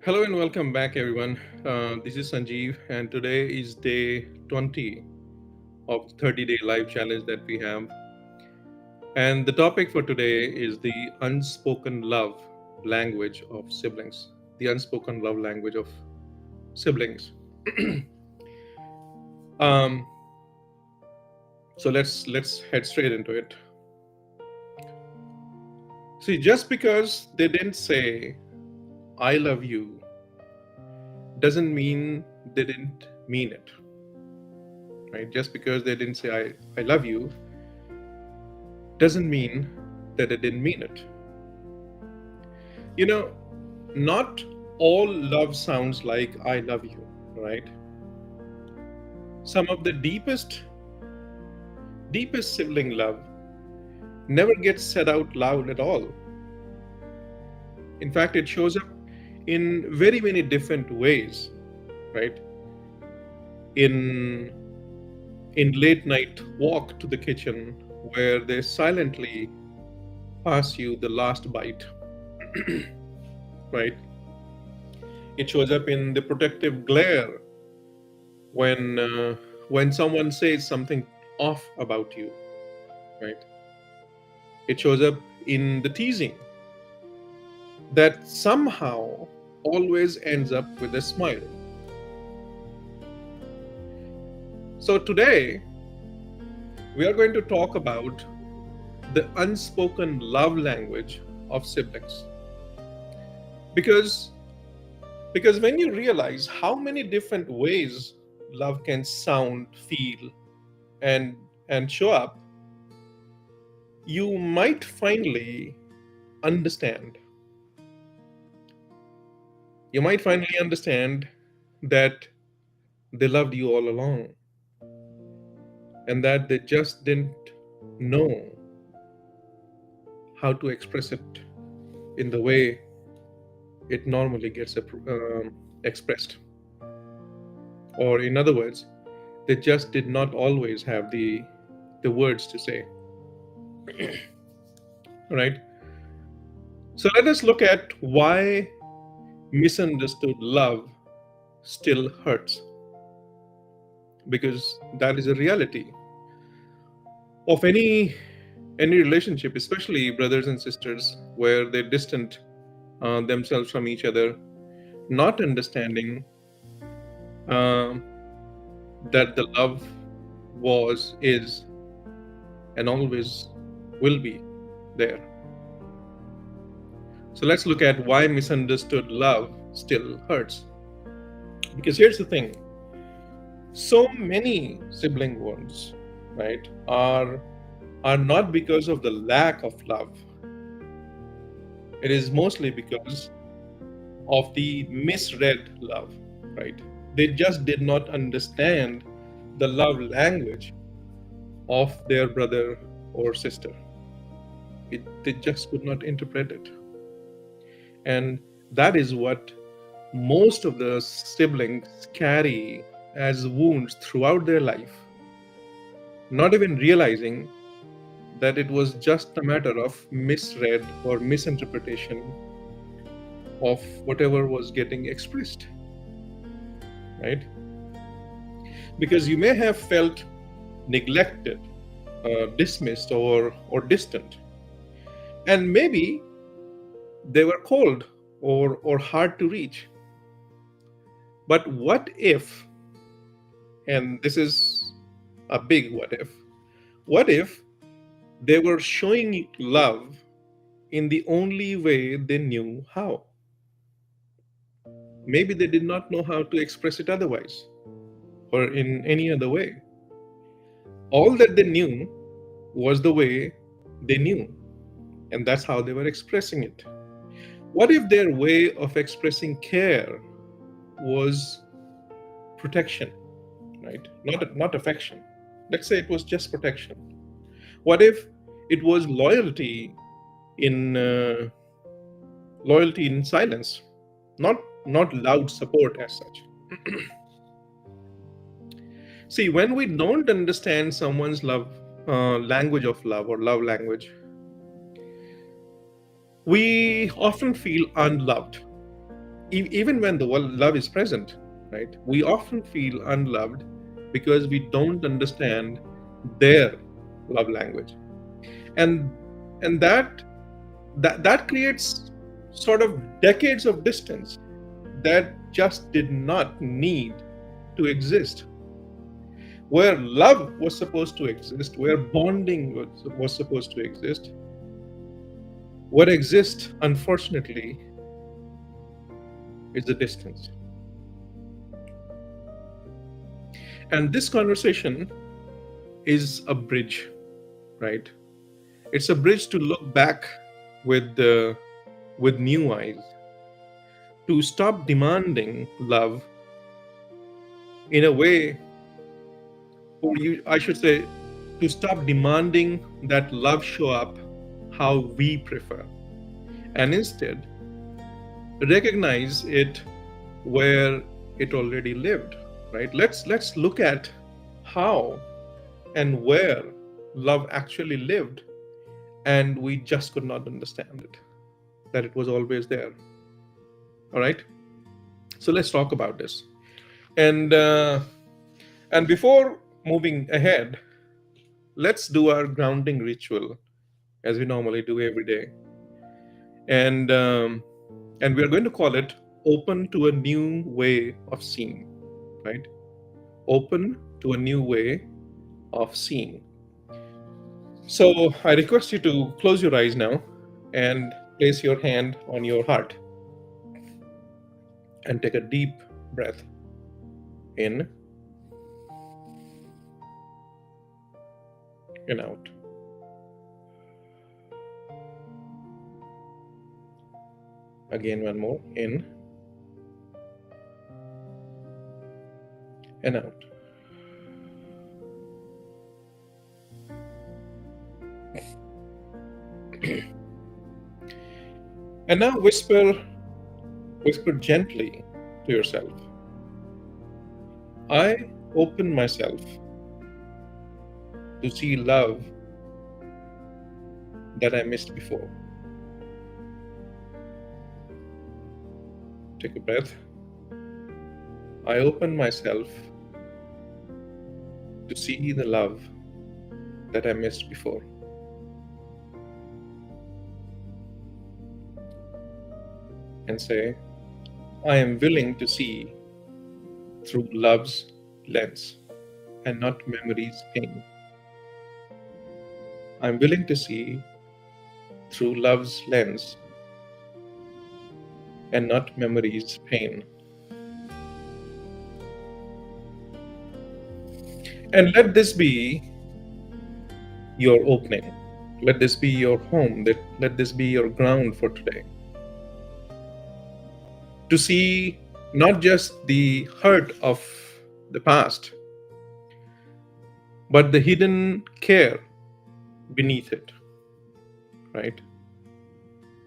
Hello and welcome back, everyone. This is Sanjeev, and today is day 20 of the 30-day life challenge that we have. And the topic for today is the unspoken love language of siblings. The unspoken love language of siblings. um, so let's head straight into it. See, just because they didn't say "I love you" doesn't mean they didn't mean it, right? Just because they didn't say "I love you" doesn't mean that they didn't mean it. You know, not all love sounds like "I love you," right? Some of the deepest sibling love never gets said out loud at all. In fact, it shows up in very many different ways, right? In late night walk to the kitchen where they silently pass you the last bite, right? It shows up in the protective glare when when someone says something off about you, right? It shows up in the teasing that somehow always ends up with a smile. So today we are going to talk about the unspoken love language of siblings. Because when you realize how many different ways love can sound, feel, and show up, you might finally understand. You might finally understand that they loved you all along and that they just didn't know how to express it in the way it normally gets expressed. Or, in other words, they just did not always have the words to say. Right? So let us look at why misunderstood love still hurts. Because that is a reality of any relationship, especially brothers and sisters, where they distant themselves from each other, not understanding um, that the love was, is, and always will be there. So let's look at why misunderstood love still hurts. Because here's the thing: so many sibling wounds, right, are not because of the lack of love. It is mostly because of the misread love, right? They just did not understand the love language of their brother or sister. They just could not interpret it. And that is what most of the siblings carry as wounds throughout their life, not even realizing that it was just a matter of misread or misinterpretation of whatever was getting expressed, right? Because you may have felt neglected, dismissed, or distant, and maybe they were cold or hard to reach. But what if, and this is a big what if they were showing love in the only way they knew how? Maybe they did not know how to express it otherwise or in any other way. All that they knew was the way they knew, and that's how they were expressing it. What if their way of expressing care was protection, right? Not affection. Let's say it was just protection. What if it was loyalty in silence, not loud support as such? See, when we don't understand someone's love language of love or love language, we often feel unloved, even when the love is present, right? We often feel unloved because we don't understand their love language, and and that creates sort of decades of distance that just did not need to exist. Where love was supposed to exist, where bonding was supposed to exist, what exists, unfortunately, is the distance. And this conversation is a bridge, right? It's a bridge to look back with new eyes, to stop demanding love in a way, or I should say, to stop demanding that love show up how we prefer, and instead recognize it where it already lived, right? Let's look at how and where love actually lived, and we just could not understand it, that it was always there. All right, so let's talk about this. And uh, and before moving ahead, let's do our grounding ritual as we normally do every day. And um, and we are going to call it open to a new way of seeing, right? Open to a new way of seeing. So I request you to close your eyes now and place your hand on your heart and take a deep breath in and out. Again, one more, in and out. And now whisper gently to yourself. I open myself to see love that I missed before. Take a breath. I open myself to see the love that I missed before. And say, I am willing to see through love's lens and not memory's pain. I'm willing to see through love's lens and not memory's pain. And let this be your opening. Let this be your home. Let this be your ground for today. To see not just the hurt of the past, but the hidden care beneath it, right?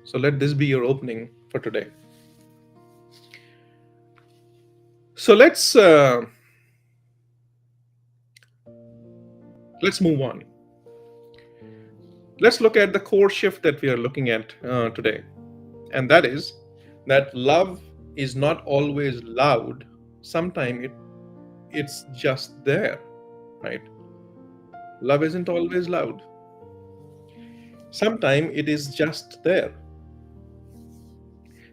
So let this be your opening for today. So let's move on. Let's look at the core shift that we are looking at today, and that is that love is not always loud. Sometimes it's just there, right? Love isn't always loud. Sometimes it is just there.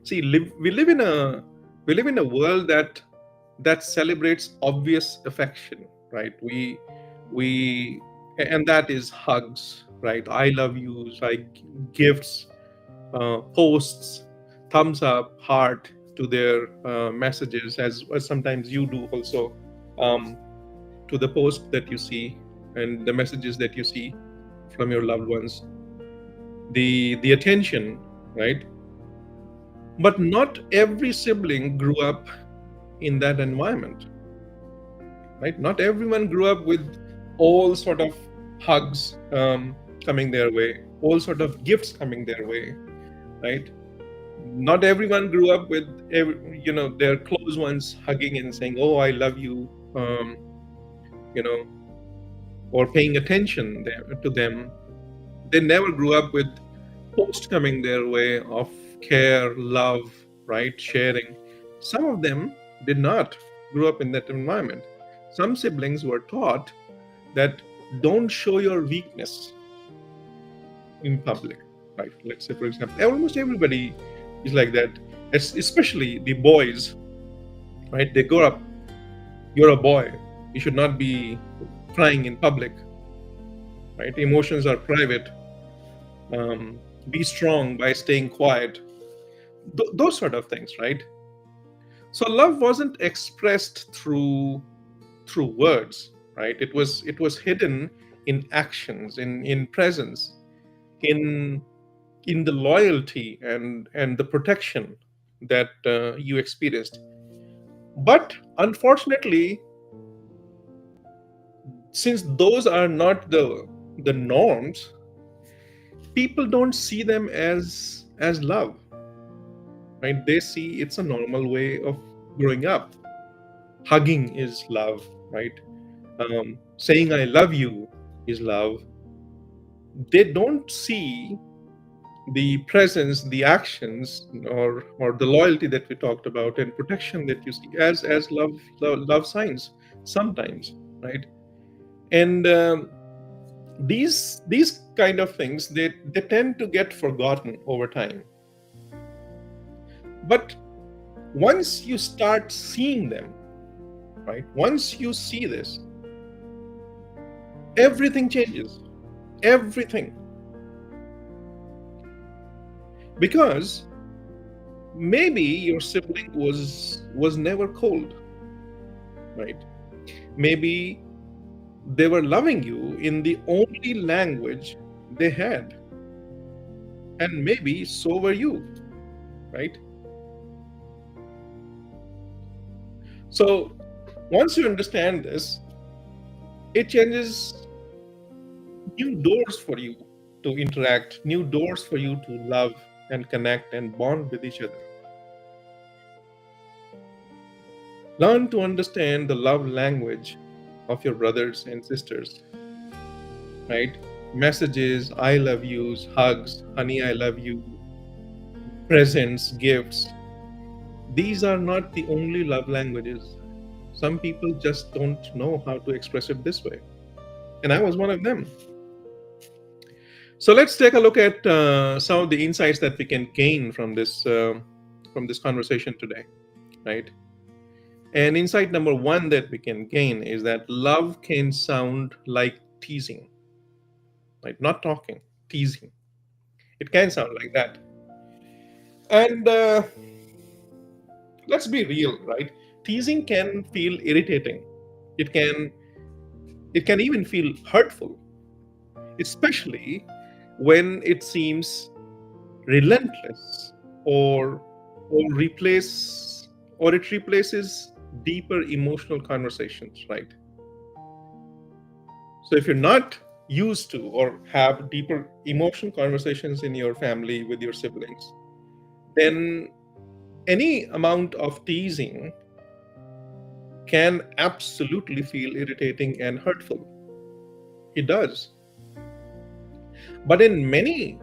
See, we live in a world that celebrates obvious affection, right? And that is hugs, right? I love yous, like gifts, posts, thumbs up, heart to their messages, as sometimes you do also, to the post that you see and the messages that you see from your loved ones. The attention, right? But not every sibling grew up in that environment, right? Not everyone grew up with all sort of hugs coming their way, all sort of gifts coming their way, right? Not everyone grew up with their close ones hugging and saying, "Oh, I love you," or paying attention to them. They never grew up with posts coming their way of care, love, right? Sharing. Some of them did not grow up in that environment. Some siblings were taught that don't show your weakness in public, right? Let's say, for example, almost everybody is like that, especially the boys, right? They grow up, you're a boy, you should not be crying in public, right? Emotions are private. Be strong by staying quiet. Those sort of things, right? So love wasn't expressed through words, right? It was hidden in actions, in presence, in in the loyalty and the protection that you experienced. But unfortunately, since those are not the norms, people don't see them as love, right? They see it's a normal way of growing up. Hugging is love, right? Saying I love you is love. They don't see the presence, the actions, or the loyalty that we talked about and protection that you see as love signs sometimes, right? And these kind of things, they tend to get forgotten over time. But once you start seeing them, right? Once you see this, everything changes. Everything. Because maybe your sibling was never cold, right? Maybe they were loving you in the only language they had, and maybe so were you, right? So once you understand this, it changes new doors for you to interact, new doors for you to love and connect and bond with each other. Learn to understand the love language of your brothers and sisters, right? Messages, I love yous, hugs, honey, I love you, presents, gifts. These are not the only love languages. Some people just don't know how to express it this way. And I was one of them. So let's take a look at some of the insights that we can gain from this conversation today, right? And insight number one that we can gain is that love can sound like teasing, right? Not talking, teasing. It can sound like that. And let's be real, right? Teasing can feel irritating. It can it can even feel hurtful, especially when it seems relentless or replace or it replaces deeper emotional conversations, right? So if you're not used to or have deeper emotional conversations in your family with your siblings, then any amount of teasing can absolutely feel irritating and hurtful. It does. But uh, in many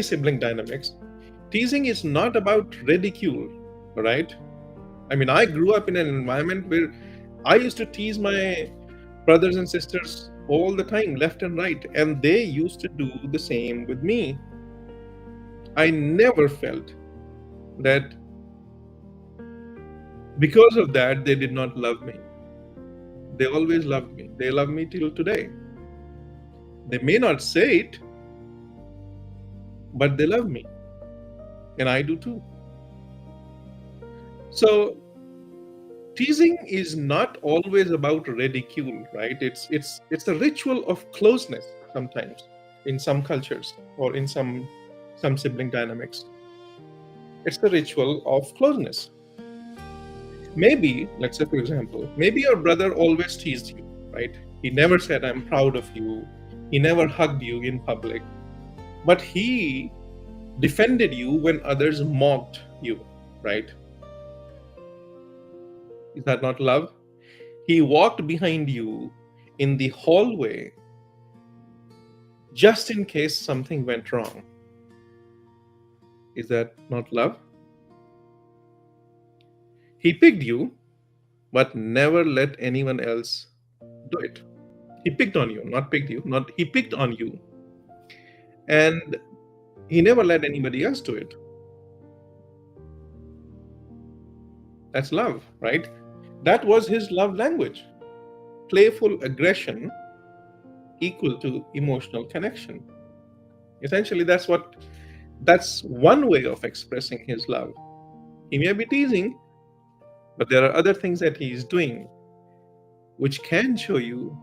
sibling dynamics, teasing is not about ridicule, right? I mean, I grew up in an environment where I used to tease my brothers and sisters all the time, left and right, and they used to do the same with me. I never felt that because of that they did not love me. They always loved me. They love me till today. They may not say it, but they love me, and I do too. So teasing is not always about ridicule, right? It's a ritual of closeness sometimes in some cultures or in some sibling dynamics. It's the ritual of closeness. Maybe, let's say for example, maybe your brother always teased you, right? He never said I'm proud of you. He never hugged you in public, but he defended you when others mocked you, right? Is that not love? He walked behind you in the hallway just in case something went wrong. Is that not love? He picked you, but never let anyone else do it. He picked on you, not picked you, not he picked on you, and he never let anybody else do it. That's love, right? That was his love language. Playful aggression equal to emotional connection. Essentially, that's one way of expressing his love. He may be teasing, but there are other things that he is doing which can show you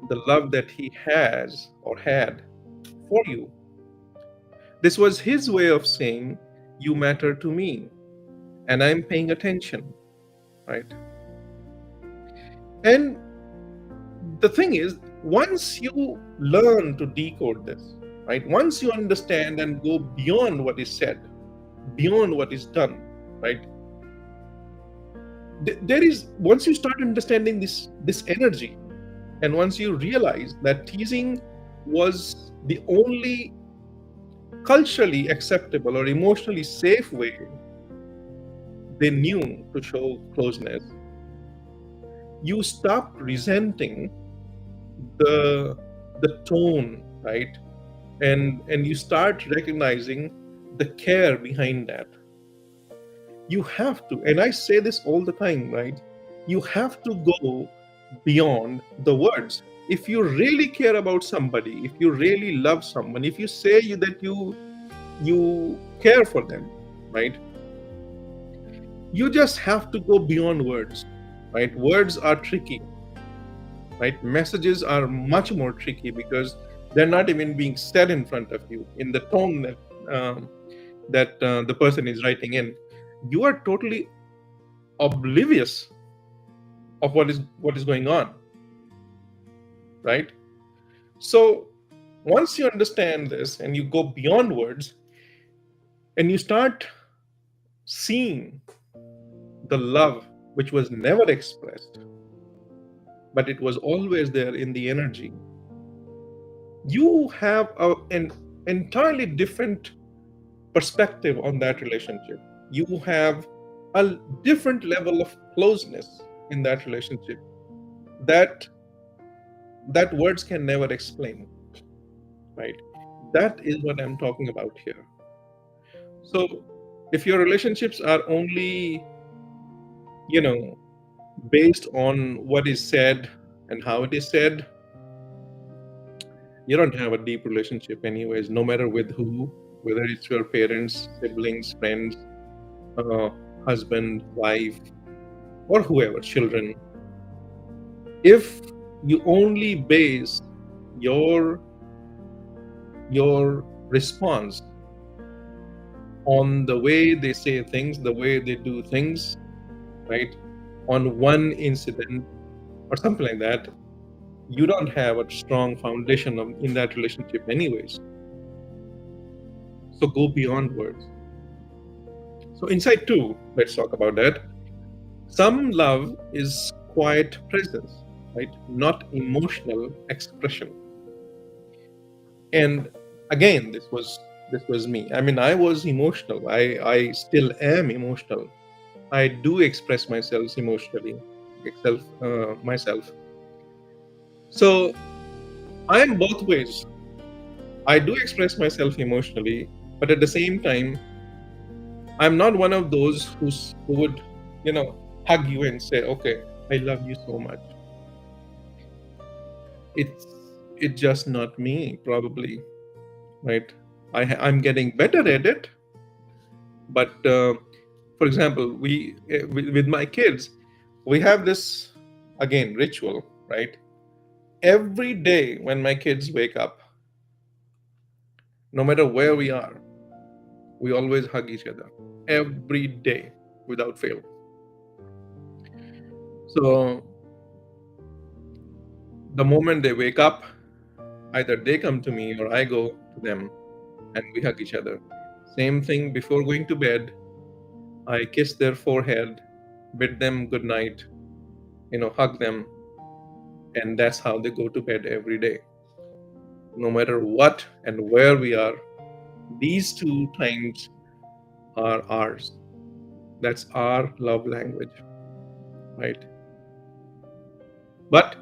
the love that he has or had for you. This was his way of saying, you matter to me, and I'm paying attention, right? And the thing is, once you learn to decode this, right? Once you understand and go beyond what is said, beyond what is done, right? There is, once you start understanding this energy, and once you realize that teasing was the only culturally acceptable or emotionally safe way they knew to show closeness, you stop resenting the tone, right? And you start recognizing the care behind that. You have to, and I say this all the time, right? You have to go beyond the words. If you really care about somebody, if you really love someone, if you say that you care for them, right? You just have to go beyond words, right? Words are tricky, right? Messages are much more tricky because they're not even being said in front of you in the tone that the person is writing in. You are totally oblivious of what is going on, right? So once you understand this and you go beyond words and you start seeing the love which was never expressed, but it was always there in the energy, you have an entirely different perspective on that relationship. You have a different level of closeness in that relationship that words can never explain, right? That is what I'm talking about here. So if your relationships are only, based on what is said and how it is said, you don't have a deep relationship anyways, no matter with who, whether it's your parents, siblings, friends, husband, wife, or whoever, children. If you only base your response on the way they say things, the way they do things, right, on one incident or something like that, you don't have a strong foundation in that relationship anyways. So go beyond words. So insight 2, let's talk about that. Some love is quiet presence, right? Not emotional expression. And again, this was me. I mean, I was emotional. I still am emotional. I do express myself emotionally, myself. So I am both ways. I do express myself emotionally, but at the same time, I'm not one of those who would, hug you and say, "Okay, I love you so much." It's just not me, probably, right? I'm getting better at it, but for example, with my kids, we have this again ritual, right? Every day when my kids wake up, no matter where we are, we always hug each other every day without fail. So the moment they wake up, either they come to me or I go to them and we hug each other. Same thing before going to bed. I kiss their forehead, bid them good night, hug them, and that's how they go to bed every day. No matter what and where we are, these two times are ours. That's our love language, right? But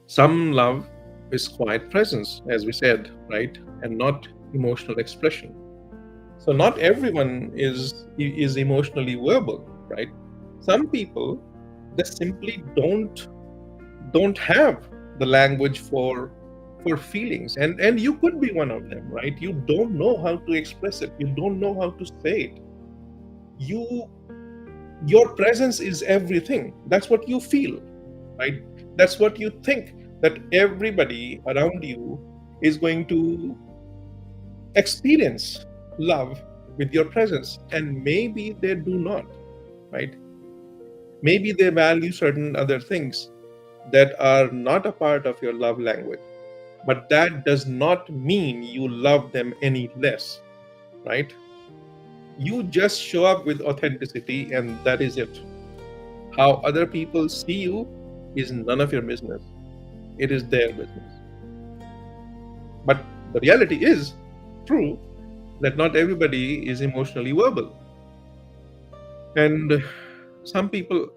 some love is quiet presence, as we said, right? And not emotional expression. So not everyone is emotionally verbal, right? Some people, they simply don't have the language for feelings, and you could be one of them, right? You don't know how to express it, you don't know how to say it. you your presence is everything. That's what you feel, right? That's what you think, that everybody around you is going to experience love with your presence, and maybe they do not, right? Maybe they value certain other things that are not a part of your love language, but that does not mean you love them any less, right? You just show up with authenticity, and that is it. How other people see you is none of your business. It is their business. But the reality is true that not everybody is emotionally verbal. And some people,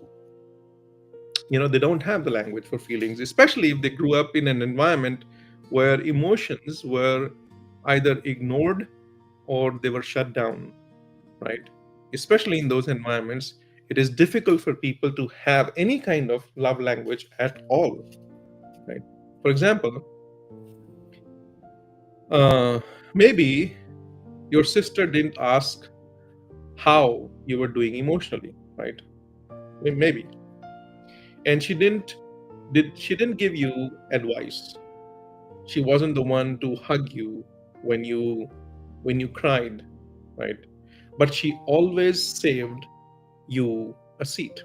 they don't have the language for feelings, especially if they grew up in an environment where emotions were either ignored or they were shut down, right? Especially in those environments, it is difficult for people to have any kind of love language at all, right? For example, uh, maybe your sister didn't ask how you were doing emotionally, right? Maybe, and she didn't give you advice. She wasn't the one to hug you when you cried, right? But she always saved you a seat.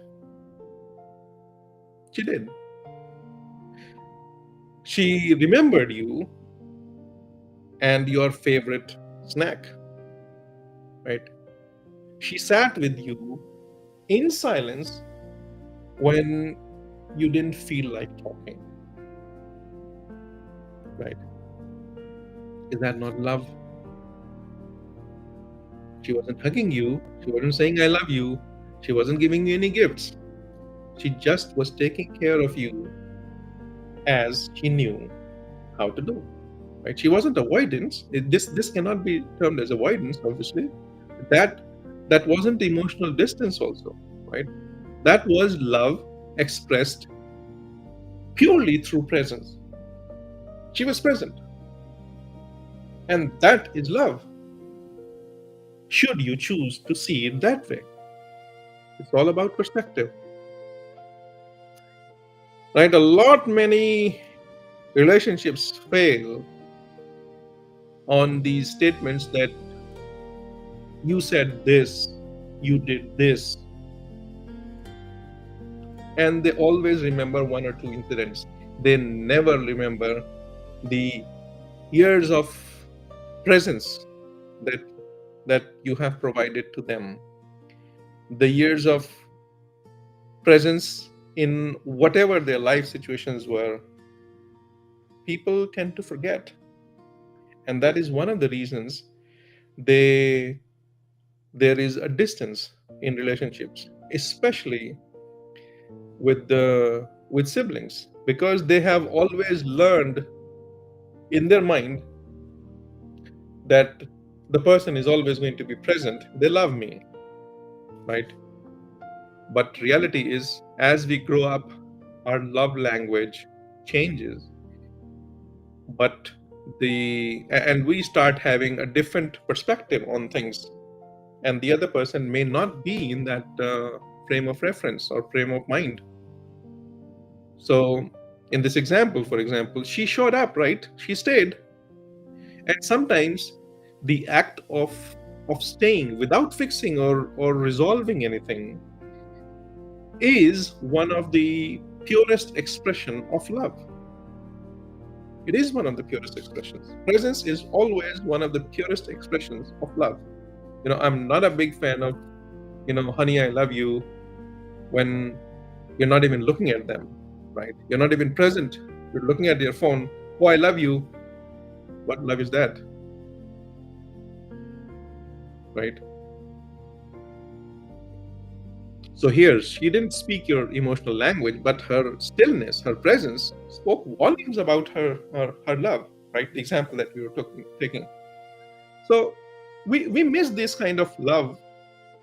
She did. She remembered you and your favorite snack, right? She sat with you in silence when you didn't feel like talking, right? Is that not love? She wasn't hugging you. She wasn't saying, I love you. She wasn't giving you any gifts. She just was taking care of you as she knew how to do. Right? She wasn't avoidance. This cannot be termed as avoidance, obviously. That that wasn't emotional distance also, right? That was love expressed purely through presence. She was present. And that is love. Should you choose to see it that way? It's all about perspective. Right? Many relationships fail on these statements that you said this, you did this, and they always remember one or two incidents. They never remember the years of presence that you have provided to them, the years of presence in whatever their life situations were. People tend to forget, and that is one of the reasons there is a distance in relationships, especially with siblings, because they have always learned in their mind that the person is always going to be present. They love me, right? But reality is, as we grow up, our love language changes, but and we start having a different perspective on things, and the other person may not be in that frame of reference or frame of mind. So in this example, for example, she showed up, right? She stayed. And sometimes the act of staying without fixing or resolving anything is one of the purest expression of love. It is one of the purest expressions. Presence is always one of the purest expressions of love. I'm not a big fan of, honey, I love you, when you're not even looking at them, right? You're not even present. You're looking at your phone. Oh, I love you. What love is that? right? So here, she didn't speak your emotional language, but her stillness, her presence spoke volumes about her love, right? The example that we were taking. So we miss this kind of love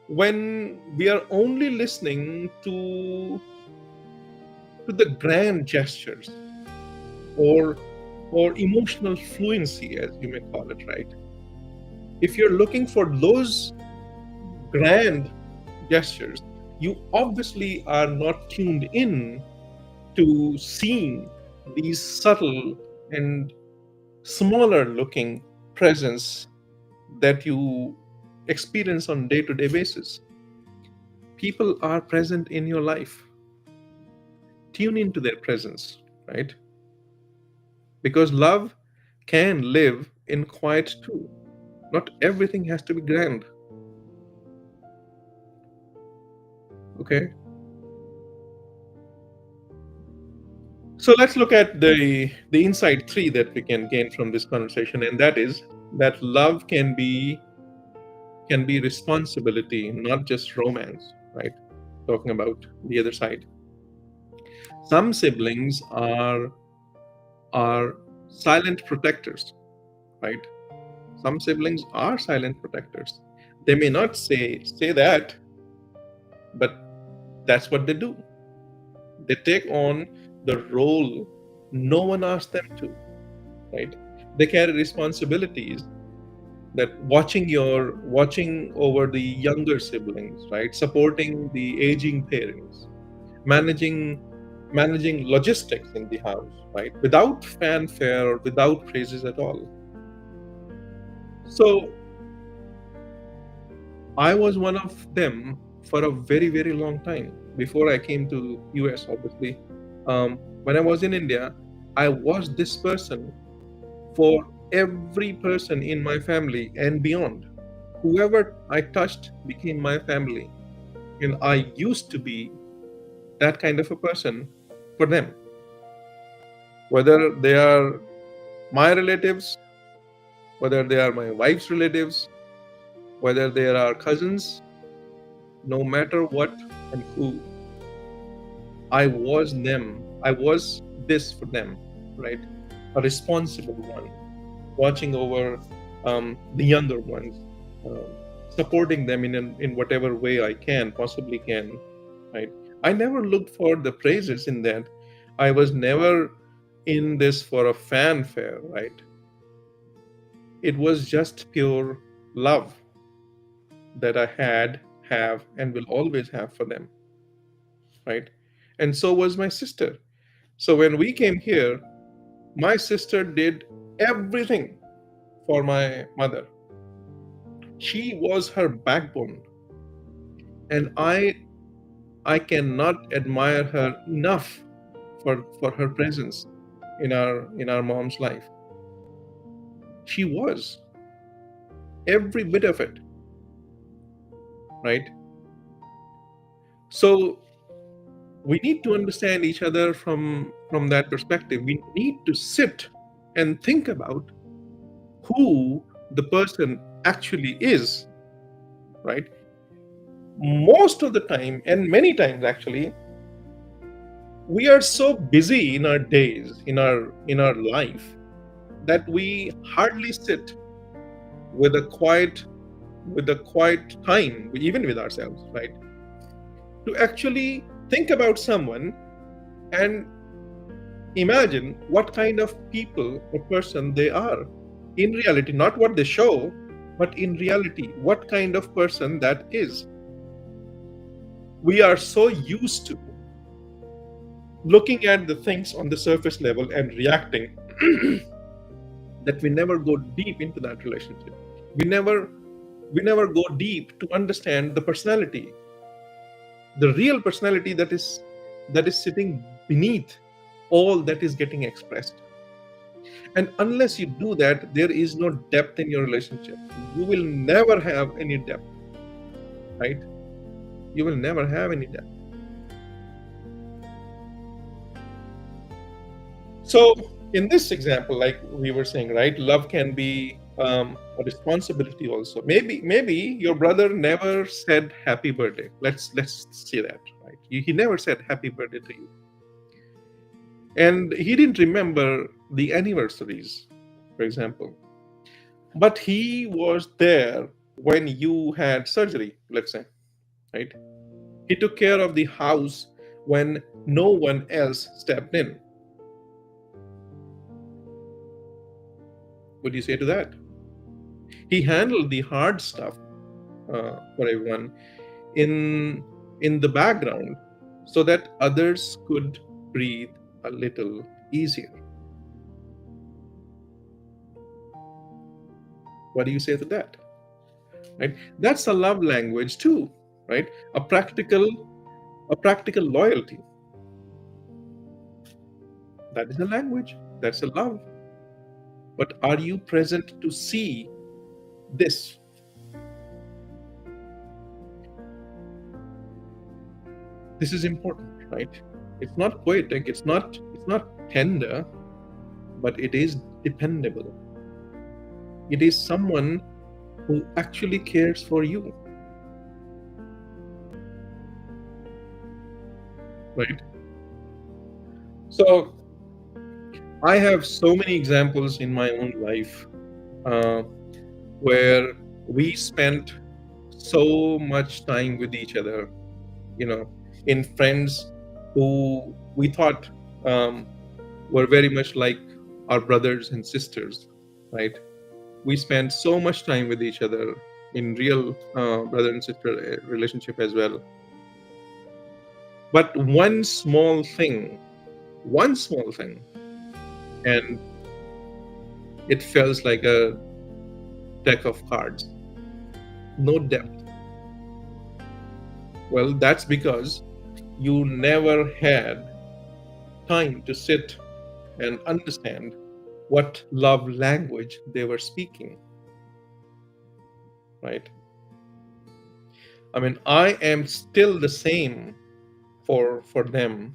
when we are only listening to the grand gestures, or emotional fluency, as you may call it, right? If you're looking for those grand gestures, you obviously are not tuned in to seeing these subtle and smaller looking presence that you experience on day-to-day basis. People are present in your life. Tune into their presence, right? Because love can live in quiet too. Not everything has to be grand. Okay. So let's look at the insight three that we can gain from this conversation, and that is that love can be responsibility, not just romance, right? Talking about the other side. Some siblings are silent protectors, right? Some siblings are silent protectors. They may not say that, but that's what they do. They take on the role no one asked them to, right? They carry responsibilities, that watching over the younger siblings, right? Supporting the aging parents, managing logistics in the house, right? Without fanfare or without praises at all. So I was one of them for a very, very long time before I came to US, obviously. When I was in India, I was this person for every person in my family and beyond. Whoever I touched became my family. And I used to be that kind of a person for them. Whether they are my relatives, whether they are my wife's relatives, whether they are our cousins, no matter what and who, I was them. I was this for them, right? A responsible one, watching over the younger ones, um, supporting them in whatever way I can, possibly can, right? I never looked for the praises in that. I was never in this for a fanfare, right? It was just pure love that I have, and will always have for them, right? And so was my sister. So when we came here, my sister did everything for my mother. She was her backbone, and I cannot admire her enough for her presence in our mom's life. She was every bit of it, right? So we need to understand each other from that perspective. We need to sit and think about who the person actually is, right? Most of the time, and many times actually, we are so busy in our days, in our life, that we hardly sit with a quiet time, even with ourselves, right? To actually think about someone and imagine what kind of people or person they are in reality, not what they show, but in reality, what kind of person that is. We are so used to looking at the things on the surface level and reacting that we never go deep into that relationship. We never go deep to understand the personality, the real personality that is sitting beneath all that is getting expressed. And unless you do that, there is no depth in your relationship. You will never have any depth, right? You will never have any depth. So in this example, like we were saying, right, love can be a responsibility also. Maybe your brother never said happy birthday. Let's say that, right? He never said happy birthday to you, and he didn't remember the anniversaries, for example. But he was there when you had surgery, let's say, right? He took care of the house when no one else stepped in. What do you say to that? He handled the hard stuff for everyone in the background so that others could breathe a little easier. What do you say to that? Right? That's a love language too, right? A practical loyalty. That is a language. That's a love. But are you present to see this? This is important, right? It's not poetic, it's not tender, but it is dependable. It is someone who actually cares for you, right? So I have so many examples in my own life uh, where we spent so much time with each other, in friends who we thought were very much like our brothers and sisters, right? We spent so much time with each other in real brother and sister relationship as well. But one small thing, and it feels like a deck of cards, no depth. Well, that's because you never had time to sit and understand what love language they were speaking, right? I mean, I am still the same for them,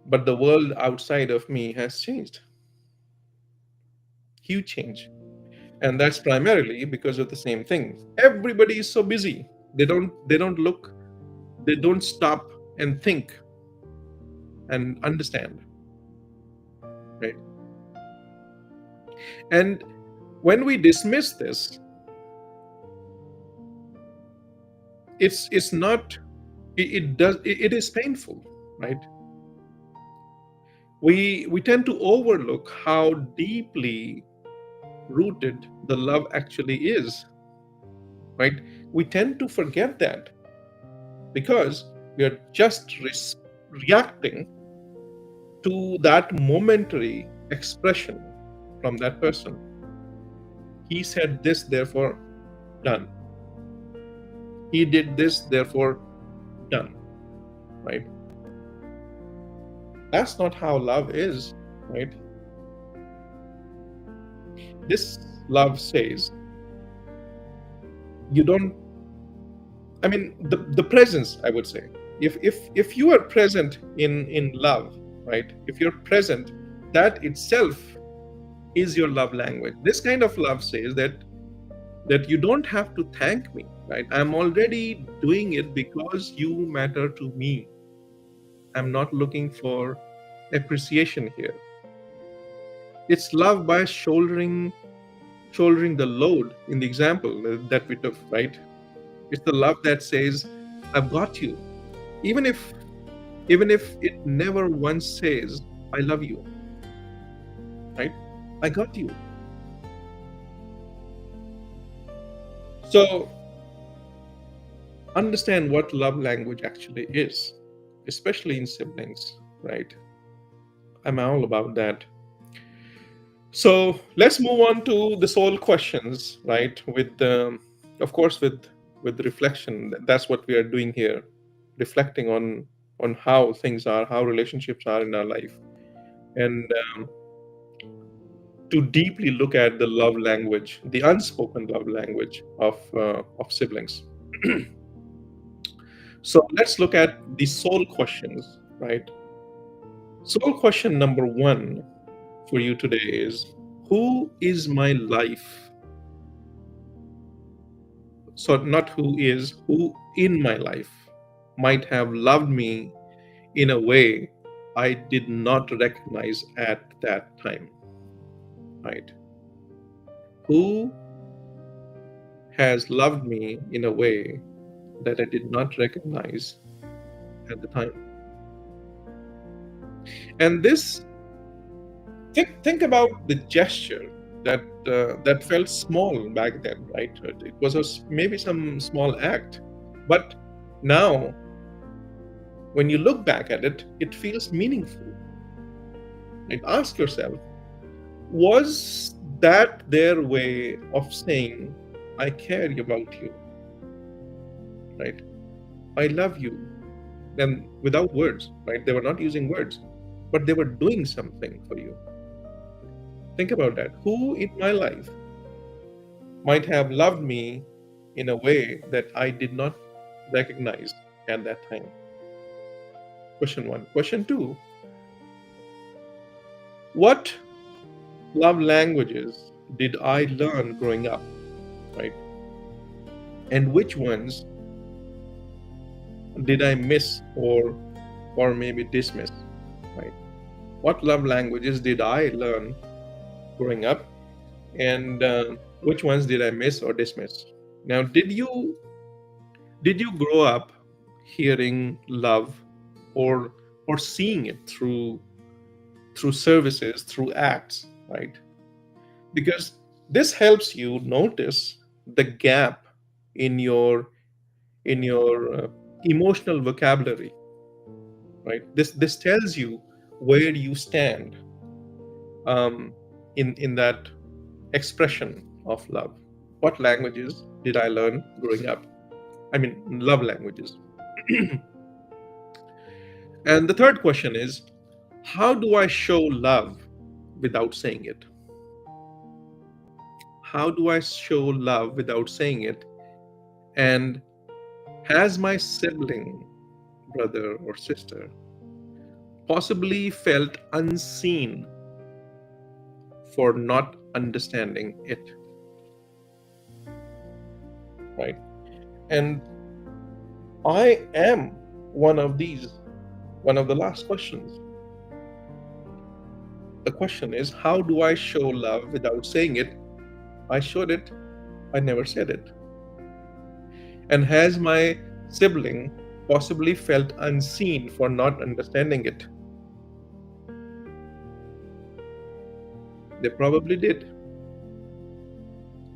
but the world outside of me has changed. Huge change. And that's primarily because of the same thing. Everybody is so busy. They don't stop and think and understand, right? And when we dismiss this, it's not it is painful, right? We tend to overlook how deeply rooted the love actually is, right? We tend to forget that because we are just reacting to that momentary expression from that person. He said this, therefore done. He did this, therefore done, right? That's not how love is, right? This love says, you don't, I mean, the presence, I would say. If you are present in love, right? If you're present, that itself is your love language. This kind of love says that you don't have to thank me, right? I'm already doing it because you matter to me. I'm not looking for appreciation here. It's love by shouldering the load in the example that we took, right? It's the love that says, I've got you. Even if it never once says, I love you, right? I got you. So understand what love language actually is, especially in siblings, right? I'm all about that. So let's move on to the soul questions, right? With of course with reflection. That's what we are doing here, reflecting on how things are, how relationships are in our life, and to deeply look at the love language, the unspoken love language of siblings. So let's look at the soul questions, right? Soul question number 1 for you today is, who is my life? So not who is, who in my life might have loved me in a way I did not recognize at that time, right? Who has loved me in a way that I did not recognize at the time? And this, think about the gesture that felt small back then, right? It was maybe some small act, but now when you look back at it, it feels meaningful. Right? Ask yourself, was that their way of saying, I care about you, right? I love you. And without words, right? They were not using words, but they were doing something for you. Think about that. Who in my life might have loved me in a way that I did not recognize at that time? Question one. Question two, what love languages did I learn growing up, right? And which ones did I miss or maybe dismiss, right? What love languages did I learn growing up, and which ones did I miss or dismiss? Now, did you grow up hearing love or seeing it through services, through acts, right? Because this helps you notice the gap in your emotional vocabulary, right? This tells you where you stand in that expression of love. What languages did I learn growing up? I mean, love languages. And the third question is, how do I show love without saying it? How do I show love without saying it? And has my sibling, brother or sister, possibly felt unseen for not understanding it? Right? And I am one of the last questions. The question is, how do I show love without saying it? I showed it, I never said it. And has my sibling possibly felt unseen for not understanding it? They probably did.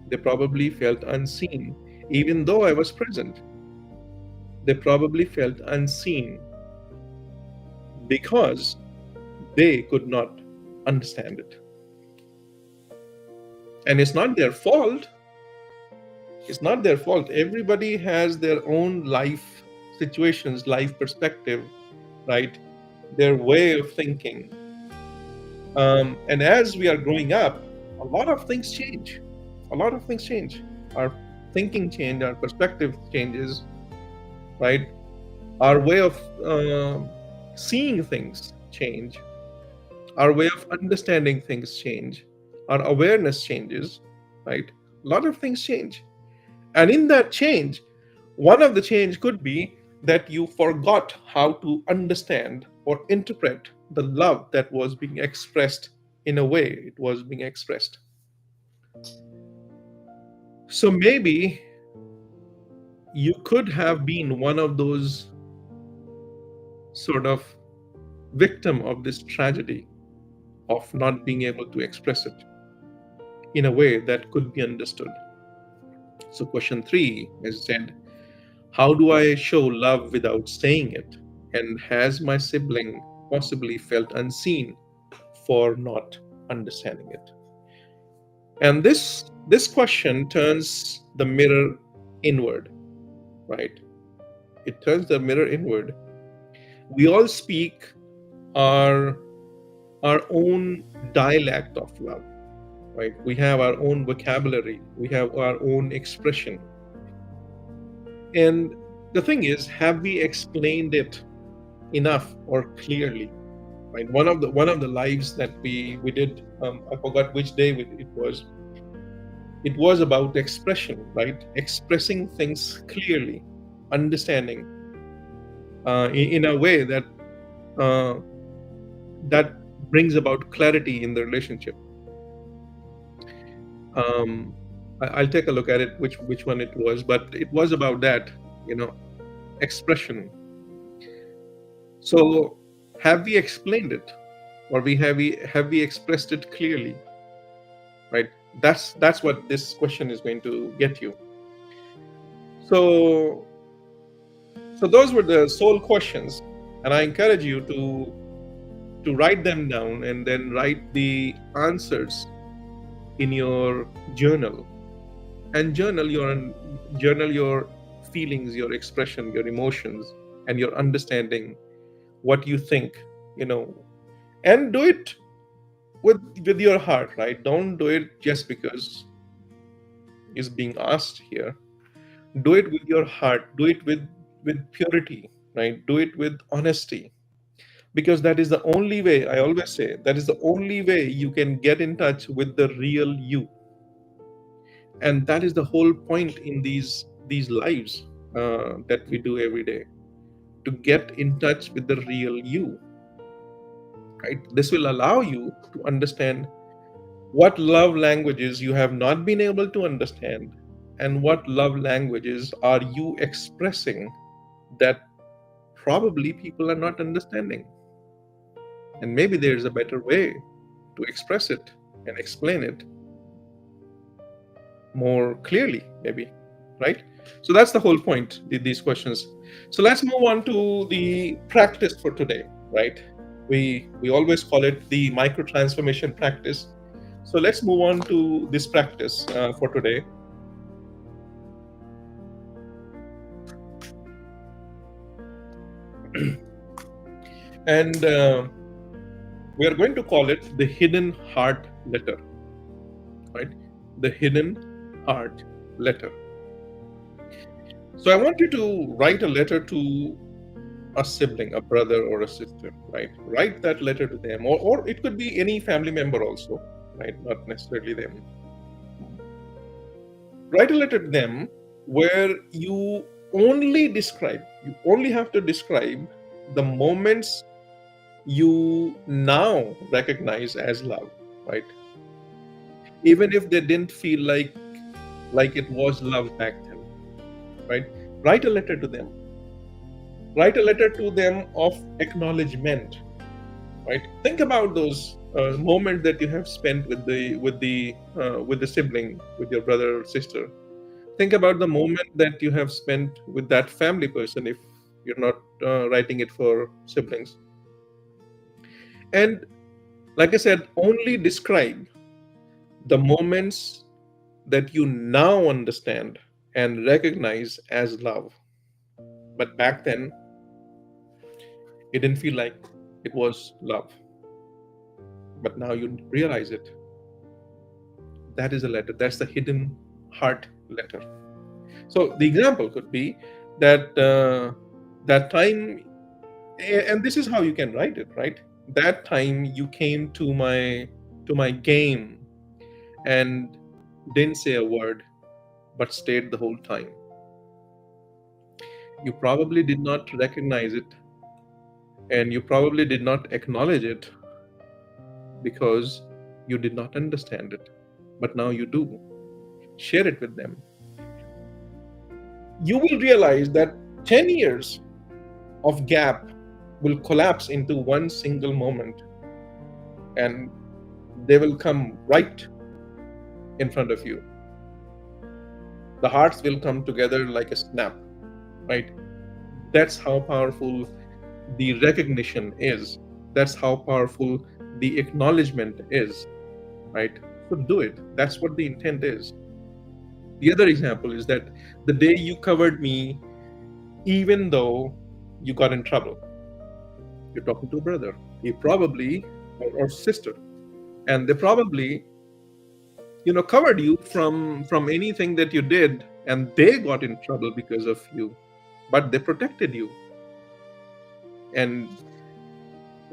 They probably felt unseen, even though I was present. They probably felt unseen because they could not understand it. And it's not their fault. It's not their fault. Everybody has their own life situations, life perspective, right? Their way of thinking. And as we are growing up, a lot of things change. A lot of things change. Our thinking change, our perspective changes, right? Our way of seeing things change. Our way of understanding things change. Our awareness changes, right? A lot of things change. And in that change, one of the change could be that you forgot how to understand or interpret the love that was being expressed in a way it was being expressed. So maybe you could have been one of those sort of victim of this tragedy of not being able to express it in a way that could be understood. So question 3, as I said, how do I show love without saying it? And has my sibling possibly felt unseen for not understanding it? And this question turns the mirror inward, right? It turns the mirror inward. We all speak our own dialect of love, right? We have our own vocabulary. We have our own expression. And the thing is, have we explained it enough or clearly, right? One of the lives that we did, I forgot which day it was. It was about expression, right? Expressing things clearly, understanding in a way uh, that brings about clarity in the relationship. um, I'll take a look at it, which one it was, but it was about that, you know, expression. So, have we explained it, or have we expressed it clearly, right? That's what this question is going to get you. So, so those were the sole questions, and I encourage you to write them down and then write the answers in your journal, and journal your feelings, your expression, your emotions, and your understanding, what you think, you know, and do it with your heart, right? Don't do it just because is being asked here. Do it with your heart. Do it with purity, right? Do it with honesty, because that is the only way. I always say that is the only way you can get in touch with the real you, and that is the whole point in these lives that we do every day, to get in touch with the real you, right? This will allow you to understand what love languages you have not been able to understand, and what love languages are you expressing that probably people are not understanding. And maybe there's a better way to express it and explain it more clearly, maybe, right? So that's the whole point, these questions. So let's move on to the practice for today, right? We always call it the micro transformation practice. So let's move on to this practice for today. And we are going to call it the hidden heart letter, right? The hidden heart letter. So I want you to write a letter to a sibling, a brother or a sister, right? Write that letter to them, or it could be any family member also, right? Not necessarily them. Write a letter to them where you only have to describe the moments you now recognize as love, right? Even if they didn't feel like it was love back then, right? Write a letter to them. Write a letter to them of acknowledgement, right? Think about those moments that you have spent with the sibling, with your brother or sister. Think about the moment that you have spent with that family person, if you're not writing it for siblings. And like I said, only describe the moments that you now understand and recognize as love. But back then, it didn't feel like it was love. But now you realize it. That is a letter. That's the hidden heart letter. So the example could be that that time, and this is how you can write it, right? That time you came to my game and didn't say a word, but stayed the whole time. You probably did not recognize it, and you probably did not acknowledge it because you did not understand it. But now you do. Share it with them. You will realize that 10 years of gap will collapse into one single moment, and they will come right in front of you. The hearts will come together like a snap, right? That's how powerful the recognition is. That's how powerful the acknowledgement is, right? So do it. That's what the intent is. The other example is that the day you covered me, even though you got in trouble, you're talking to a brother, he probably, or sister, and they probably, covered you from anything that you did, and they got in trouble because of you, but they protected you. And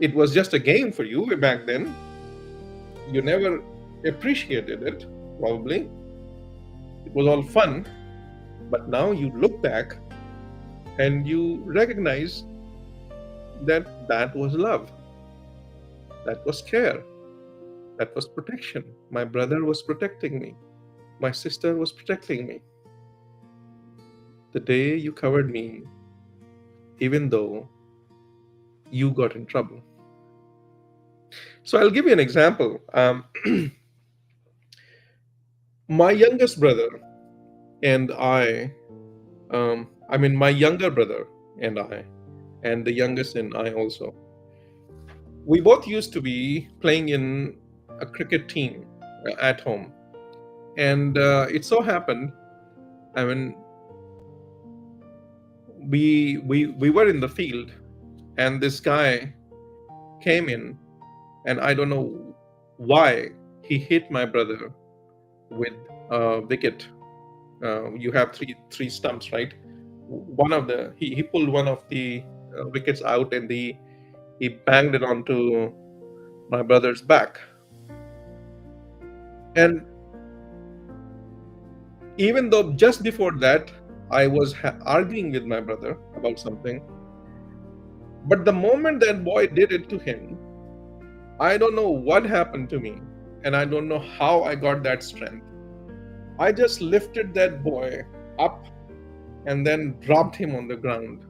It was just a game for you back then. You never appreciated it, probably. It was all fun. But now you look back and you recognize that that was love, that was care, that was protection. My brother was protecting me, my sister was protecting me. The day you covered me, even though you got in trouble. So I'll give you an example. My youngest brother and my younger brother and I, and the youngest and I also, we both used to be playing in a cricket team at home. And it so happened, I mean, we were in the field, and this guy came in, and I don't know why he hit my brother with a wicket. You have three stumps, right? One of the he pulled one of the wickets out, and he banged it onto my brother's back. And even though just before that I was arguing with my brother about something, but the moment that boy did it to him, I don't know what happened to me, and I don't know how I got that strength. I just lifted that boy up and then dropped him on the ground.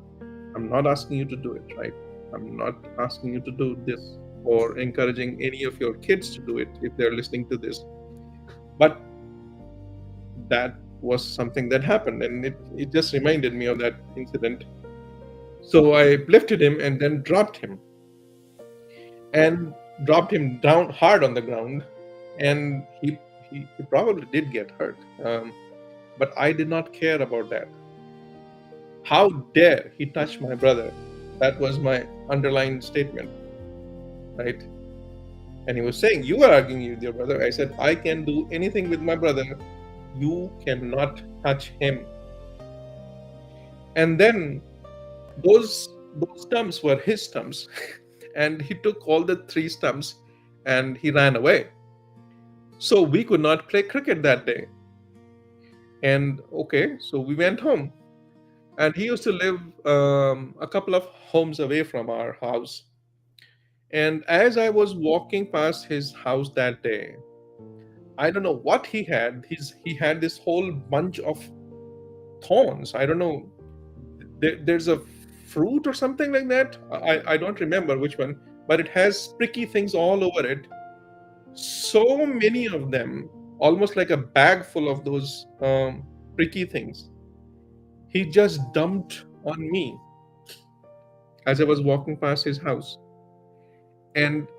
I'm not asking you to do it, right? I'm not asking you to do this or encouraging any of your kids to do it if they're listening to this. But that was something that happened, and it just reminded me of that incident. So I lifted him and then dropped him down hard on the ground, and he probably did get hurt. But I did not care about that. How dare he touch my brother? That was my underlined statement, right? And he was saying, you are arguing with your brother. I said, I can do anything with my brother. You cannot touch him. And then those stumps were his stumps. And he took all the three stumps and he ran away. So we could not play cricket that day. And okay, so we went home. And he used to live a couple of homes away from our house. And as I was walking past his house that day, I don't know what he had. He had this whole bunch of thorns. I don't know. There's a fruit or something like that. I don't remember which one, but it has pricky things all over it. So many of them, almost like a bag full of those pricky things. He just dumped on me as I was walking past his house. And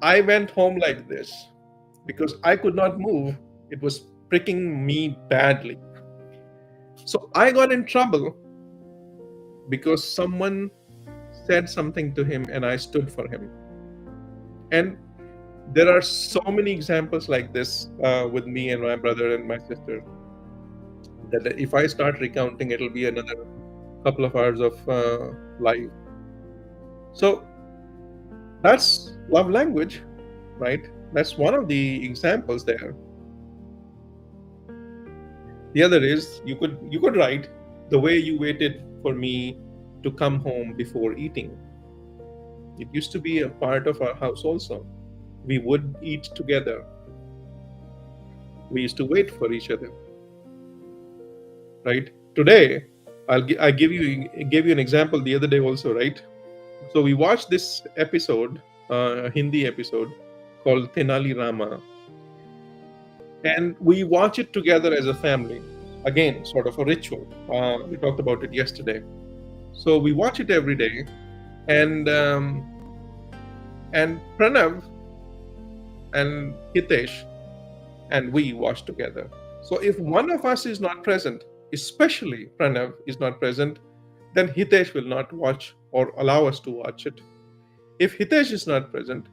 I went home like this because I could not move. It was pricking me badly. So I got in trouble because someone said something to him and I stood for him. And there are so many examples like this with me and my brother and my sister that if I start recounting, it'll be another couple of hours of live. So that's love language, right? That's one of the examples there. The other is you could write the way you waited for me to come home before eating. It used to be a part of our house also. We would eat together. We used to wait for each other. Right? Today, I gave you an example the other day also, right? So we watched this episode, a Hindi episode called Tenali Rama, and we watch it together as a family. Again, sort of a ritual. We talked about it yesterday. So we watch it every day, and Pranav and Hitesh and we watch together. So if one of us is not present, especially Pranav is not present, then Hitesh will not watch or allow us to watch it. If Hitesh is not present,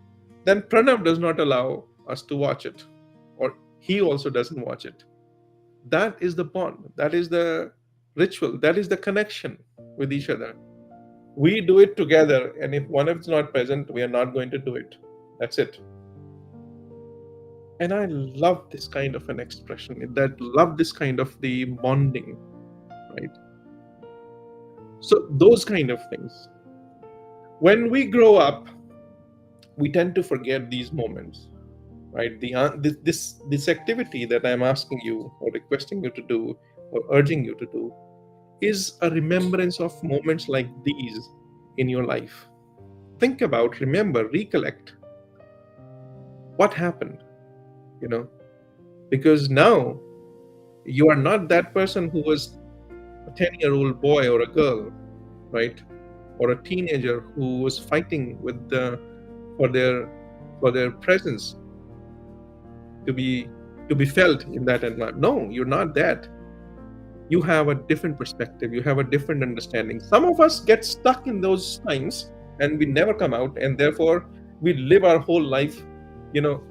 then Pranav does not allow us to watch it, or he also doesn't watch it. That is the bond. That is the ritual. That is the connection with each other. We do it together, and if one of us is not present, we are not going to do it. That's it. And I love this kind of an expression. That love this kind of the bonding, right? So those kind of things. When we grow up, we tend to forget these moments, right? This activity that I'm asking you or requesting you to do or urging you to do is a remembrance of moments like these in your life. Think about, remember, recollect what happened, you know, because now you are not that person who was a 10-year-old boy or a girl, right? Or a teenager who was fighting with for their presence to be felt in that environment. No, you're not that. You have a different perspective, you have a different understanding. Some of us get stuck in those times and we never come out, and therefore we live our whole life,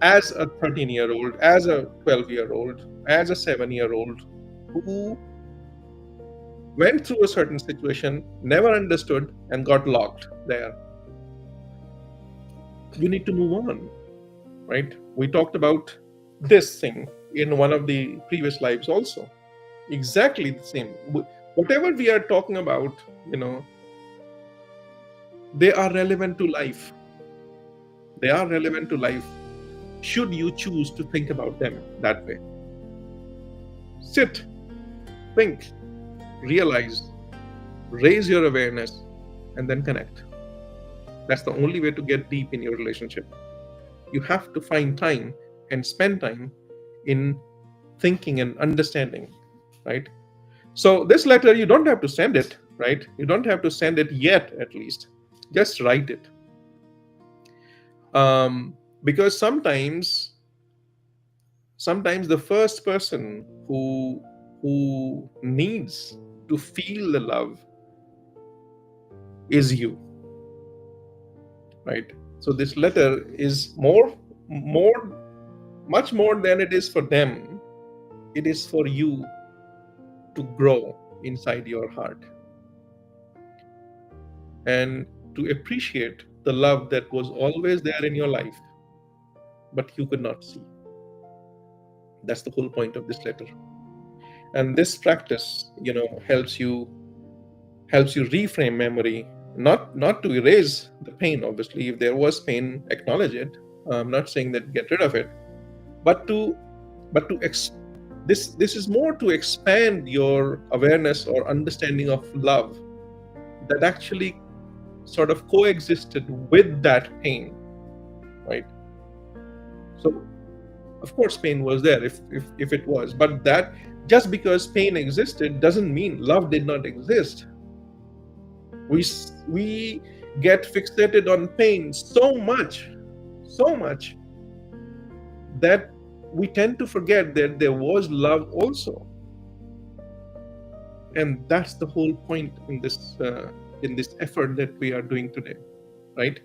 as a 13-year-old, as a 12-year-old, as a 7-year-old who went through a certain situation, never understood, and got locked there. You need to move on, right? We talked about this thing in one of the previous lives also. Exactly the same. Whatever we are talking about, they are relevant to life. They are relevant to life. Should you choose to think about them that way? Sit, think, realize, raise your awareness, and then connect. That's the only way to get deep in your relationship. You have to find time and spend time in thinking and understanding, right? So this letter, you don't have to send it, right? You don't have to send it yet, at least. Just write it. Because sometimes the first person who needs to feel the love is you, right? So this letter is much more than it is for them. It is for you to grow inside your heart and to appreciate the love that was always there in your life, but you could not see. That's the whole point of this letter. And this practice, helps you reframe memory, not to erase the pain. Obviously, if there was pain, acknowledge it. I'm not saying that get rid of it, but this is more to expand your awareness or understanding of love that actually sort of coexisted with that pain, right? So of course pain was there if it was, but that just because pain existed doesn't mean love did not exist. We get fixated on pain so much that we tend to forget that there was love also. And that's the whole point in this effort that we are doing today, right?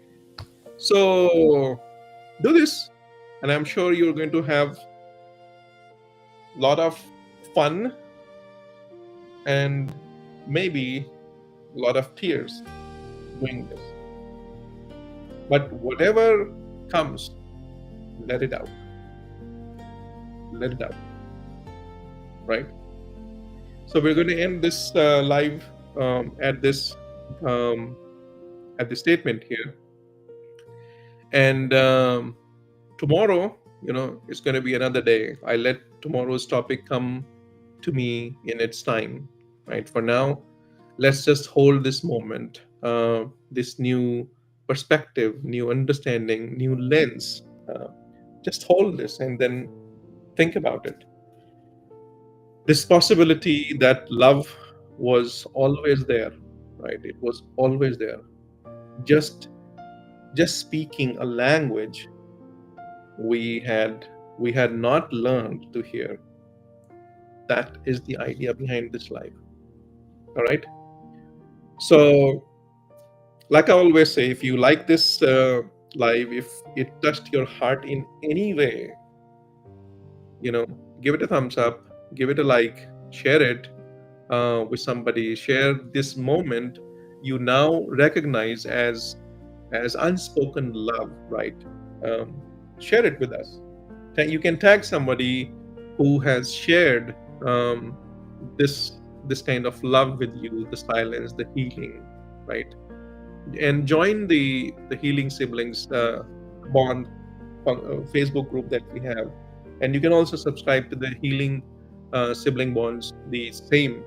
So do this, and I'm sure you're going to have a lot of fun and maybe a lot of tears doing this. But whatever comes, let it out. Let it out. Right? So we're going to end this live at this statement here. And tomorrow, it's going to be another day. I let tomorrow's topic come to me in its time. Right? For now, let's just hold this moment, this new perspective, new understanding, new lens. Just hold this and then think about it. This possibility that love was always there, right? It was always there. Just speaking a language we had not learned to hear. That is the idea behind this life. All right. So, like I always say, if you like this live, if it touched your heart in any way, give it a thumbs up, give it a like, share it with somebody, share this moment you now recognize as unspoken love, right? Um, Share it with us. You can tag somebody who has shared um, this kind of love with you, the silence, the healing, right? And join the Healing Siblings Bond Facebook group that we have, and you can also subscribe to the Healing Sibling Bonds, the same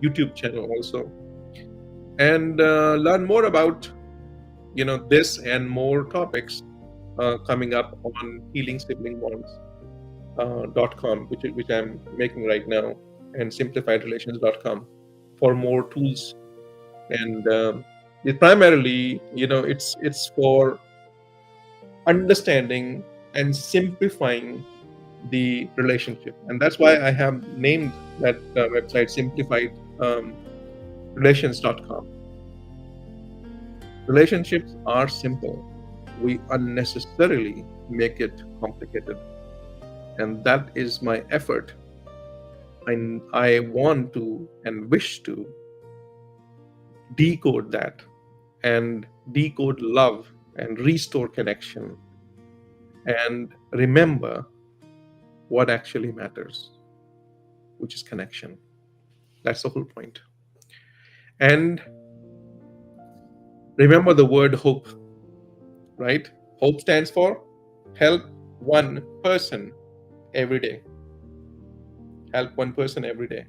YouTube channel also, and learn more about this and more topics coming up on healingsiblingbonds.com, which I'm making right now, and simplifiedrelations.com for more tools. And it primarily, it's for understanding and simplifying the relationship, and that's why I have named that website simplifiedrelations.com. Relationships are simple. We unnecessarily make it complicated, and that is my effort. I want to and wish to decode that, and decode love and restore connection, and remember what actually matters, which is connection. That's the whole point. And remember the word hope, right? Hope stands for help one person every day. Help one person every day.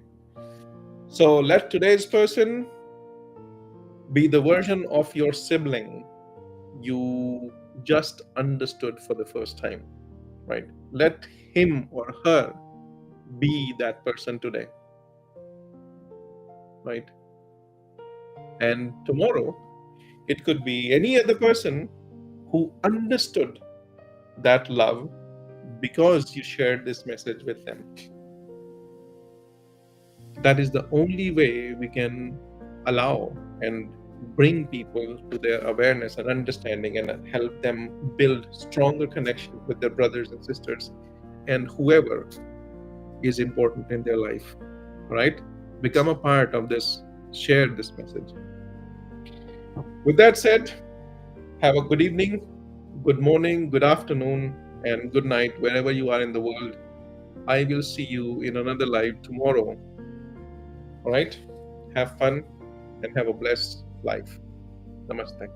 So let today's person be the version of your sibling you just understood for the first time, right? Let him or her be that person today, right? And tomorrow, it could be any other person who understood that love because you shared this message with them. That is the only way we can allow and bring people to their awareness and understanding, and help them build stronger connection with their brothers and sisters and whoever is important in their life, right? Become a part of this, share this message. With that said, have a good evening, good morning, good afternoon, and good night wherever you are in the world. I will see you in another live tomorrow. All right? Have fun and have a blessed life. Namaste.